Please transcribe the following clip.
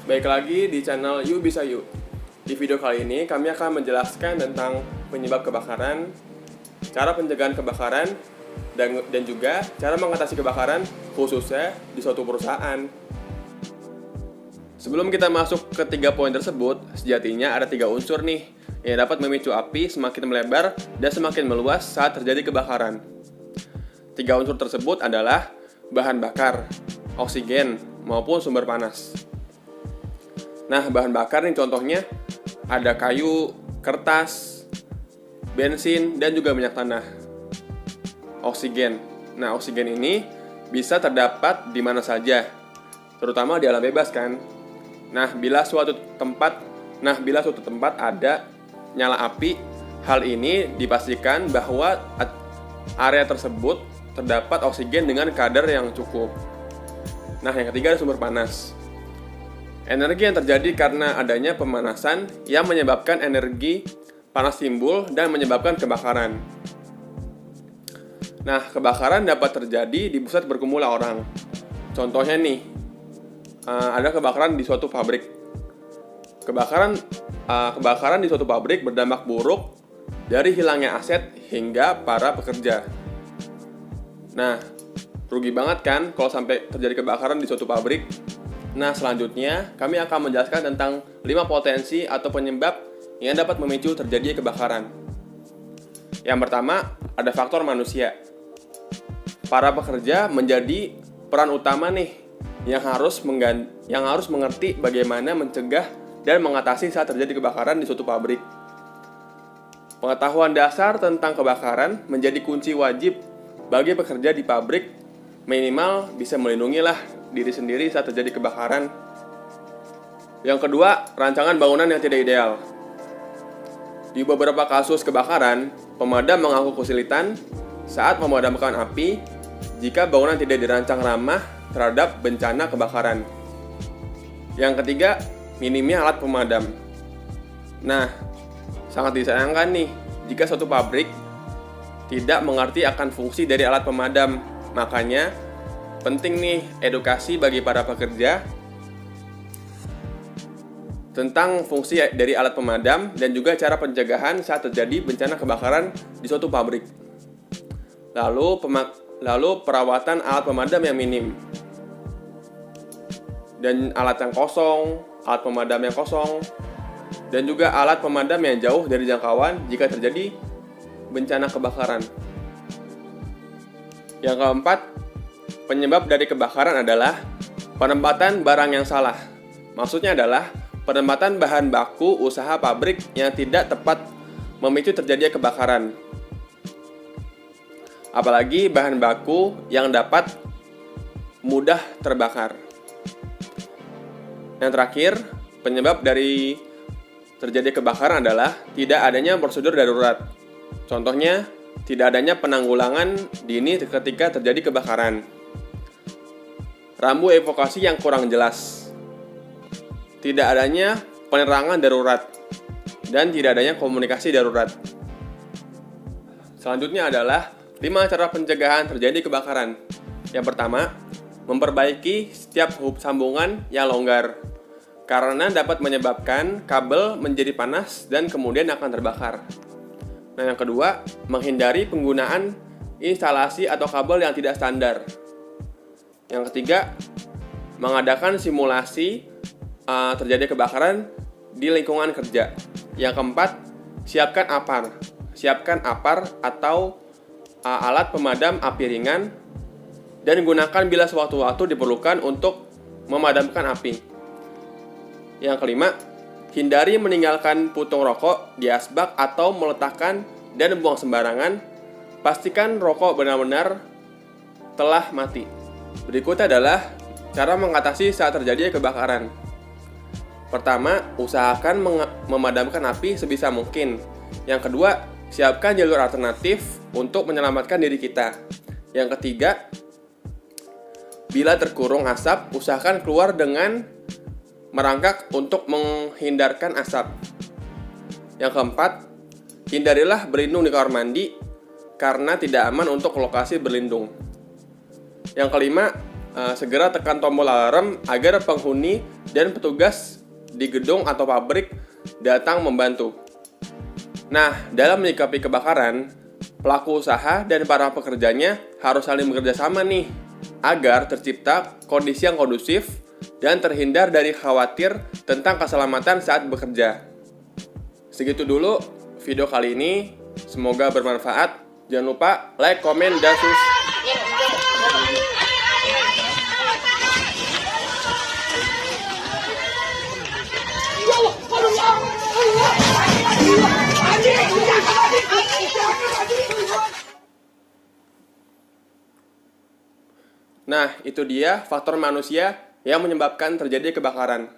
Baik lagi di channel You Bisa You. Di video kali ini kami akan menjelaskan tentang penyebab kebakaran, cara pencegahan kebakaran, dan juga cara mengatasi kebakaran khususnya di suatu perusahaan. Sebelum kita masuk ke 3 poin tersebut, sejatinya ada 3 unsur nih yang dapat memicu api semakin melebar dan semakin meluas saat terjadi kebakaran. 3 unsur tersebut adalah bahan bakar, oksigen, maupun sumber panas. Nah, bahan bakar nih contohnya ada kayu, kertas, bensin, dan juga minyak tanah. Oksigen. Nah, oksigen ini bisa terdapat di mana saja, terutama di alam bebas kan. Nah, bila suatu tempat ada nyala api, hal ini dipastikan bahwa area tersebut terdapat oksigen dengan kadar yang cukup. Nah, yang ketiga ada sumber panas. Energi yang terjadi karena adanya pemanasan yang menyebabkan energi panas timbul dan menyebabkan kebakaran. Nah, kebakaran dapat terjadi di pusat berkumpulnya orang. Contohnya nih, ada kebakaran di suatu pabrik. Kebakaran di suatu pabrik berdampak buruk dari hilangnya aset hingga para pekerja. Nah, rugi banget kan kalau sampai terjadi kebakaran di suatu pabrik. Nah, selanjutnya kami akan menjelaskan tentang 5 potensi atau penyebab yang dapat memicu terjadi kebakaran. Yang pertama, ada faktor manusia. Para pekerja menjadi peran utama nih yang harus mengerti bagaimana mencegah dan mengatasi saat terjadi kebakaran di suatu pabrik. Pengetahuan dasar tentang kebakaran menjadi kunci wajib bagi pekerja di pabrik, minimal bisa melindungi diri sendiri saat terjadi kebakaran. Yang kedua, rancangan bangunan yang tidak ideal. Di beberapa kasus kebakaran, pemadam mengaku kesulitan saat memadamkan api jika bangunan tidak dirancang ramah terhadap bencana kebakaran. Yang ketiga, minimnya alat pemadam. Nah, sangat disayangkan nih jika suatu pabrik tidak mengerti akan fungsi dari alat pemadam. Makanya penting nih edukasi bagi para pekerja tentang fungsi dari alat pemadam dan juga cara pencegahan saat terjadi bencana kebakaran di suatu pabrik. Lalu perawatan alat pemadam yang minim dan alat pemadam yang kosong, dan juga alat pemadam yang jauh dari jangkauan jika terjadi bencana kebakaran. Yang keempat, penyebab dari kebakaran adalah penempatan barang yang salah. Maksudnya adalah penempatan bahan baku usaha pabrik yang tidak tepat memicu terjadinya kebakaran. Apalagi bahan baku yang dapat mudah terbakar. Yang terakhir, penyebab dari terjadi kebakaran adalah tidak adanya prosedur darurat. Contohnya, tidak adanya penanggulangan dini ketika terjadi kebakaran. Rambu evakuasi yang kurang jelas. Tidak adanya penerangan darurat. Dan tidak adanya komunikasi darurat. Selanjutnya adalah 5 cara pencegahan terjadi kebakaran. Yang pertama, memperbaiki setiap sambungan yang longgar, karena dapat menyebabkan kabel menjadi panas dan kemudian akan terbakar. Nah, yang kedua, menghindari penggunaan instalasi atau kabel yang tidak standar. Yang ketiga, mengadakan simulasi terjadi kebakaran di lingkungan kerja. Yang keempat, siapkan APAR atau alat pemadam api ringan, dan gunakan bila sewaktu-waktu diperlukan untuk memadamkan api. Yang kelima, hindari meninggalkan putung rokok di asbak atau meletakkan dan buang sembarangan. Pastikan rokok benar-benar telah mati. Berikutnya adalah cara mengatasi saat terjadi kebakaran. Pertama, usahakan memadamkan api sebisa mungkin. Yang kedua, siapkan jalur alternatif untuk menyelamatkan diri kita. Yang ketiga, bila terkurung asap, usahakan keluar dengan merangkak untuk menghindarkan asap. Yang keempat, hindarilah berlindung di kamar mandi karena tidak aman untuk lokasi berlindung. Yang kelima, segera tekan tombol alarm agar penghuni dan petugas di gedung atau pabrik datang membantu. Nah, dalam menyikapi kebakaran, pelaku usaha dan para pekerjanya harus saling bekerja sama nih, agar tercipta kondisi yang kondusif dan terhindar dari khawatir tentang keselamatan saat bekerja. Segitu dulu video kali ini, semoga bermanfaat. Jangan lupa like, komen, dan subscribe. Nah, itu dia faktor manusia yang menyebabkan terjadi kebakaran.